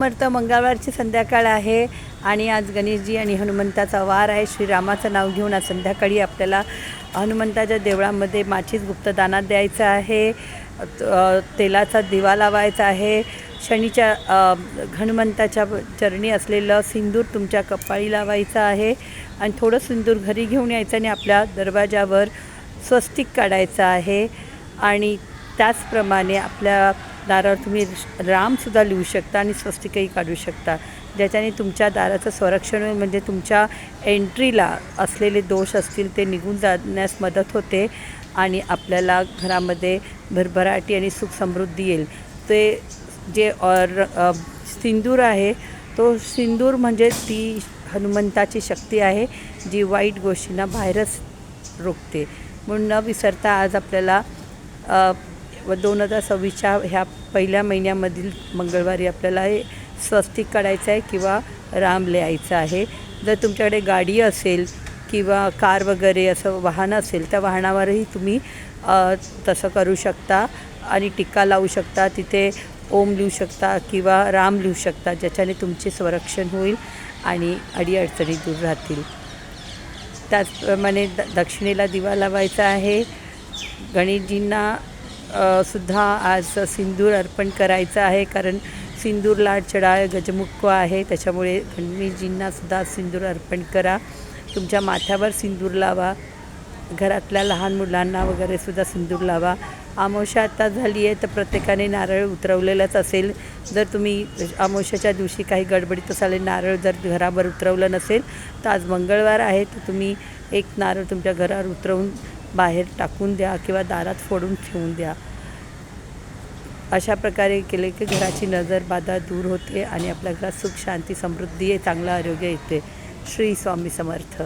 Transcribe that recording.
समर्थ मंगळवारची संध्याकाळ आहे आणि आज गणेशजी आणि हनुमंताचा वार आहे. श्रीरामाचं नाव घेऊन आज संध्याकाळी आपल्याला हनुमंताच्या देवळामध्ये माचीस गुप्तदानात द्यायचं आहे. तेलाचा दिवा लावायचा आहे. शनीच्या हनुमंताच्या चरणी असलेलं सिंदूर तुमच्या कपाळी लावायचं आहे आणि थोडं सिंदूर घरी घेऊन यायचं आणि आपल्या दरवाजावर स्वस्तिक काढायचं आहे. आणि त्याचप्रमाणे आपल्या दारावर तुम्ही रामसुद्धा लिहू शकता आणि स्वस्तिकही काढू शकता, ज्याच्याने तुमच्या दाराचं संरक्षण होईल. म्हणजे तुमच्या एंट्रीला असलेले दोष असतील ते निघून जाण्यास मदत होते आणि आपल्याला घरामध्ये भरभराटी आणि सुख समृद्धी येईल. ते जे सिंदूर आहे तो सिंदूर म्हणजे ती हनुमंताची शक्ती आहे जी वाईट गोष्टींना बाहेरच रोखते. म्हणून न विसरता आज आपल्याला 2026च्या ह्या पहिल्या महिन्यामधील मंगळवारी आपल्याला हे स्वस्तिक काढायचं आहे किंवा राम लिहायचं आहे. जर तुमच्याकडे गाडी असेल किंवा कार वगैरे असं वाहन असेल त्या वाहनावरही तुम्ही तसं करू शकता आणि टिक्का लावू शकता. तिथे ओम लिहू शकता किंवा राम लिहू शकता, ज्याच्याने तुमचे संरक्षण होईल आणि अडीअडचणी दूर राहतील. त्याचप्रमाणे दक्षिणेला दिवा लावायचा आहे. गणेशजींना सुद्धा आज सिंदूर अर्पण करायचं आहे, कारण सिंदूर लाड चढाय गजमुख आहे. त्याच्यामुळे गणेशजींनासुद्धा सिंदूर अर्पण करा. तुमच्या माथ्यावर सिंदूर लावा. घरातल्या लहान मुलांना वगैरेसुद्धा सिंदूर लावा. अमावस्या आता झाली आहे तर प्रत्येकाने नारळ उतरवलेलंच असेल. जर तुम्ही अमावस्याच्या दिवशी काही गडबडीत असाल, नारळ जर घरावर उतरवलं नसेल तर आज मंगळवार आहे तर तुम्ही एक नारळ तुमच्या घरावर उतरवून बाहेर टाकून द्या किंवा दारात फोडून ठेवून द्या. अशा प्रकारे केले की घराची नजर बाधा दूर होते आणि आपल्या घरात सुख शांती समृद्धी चांगलं आरोग्य येते. श्री स्वामी समर्थ.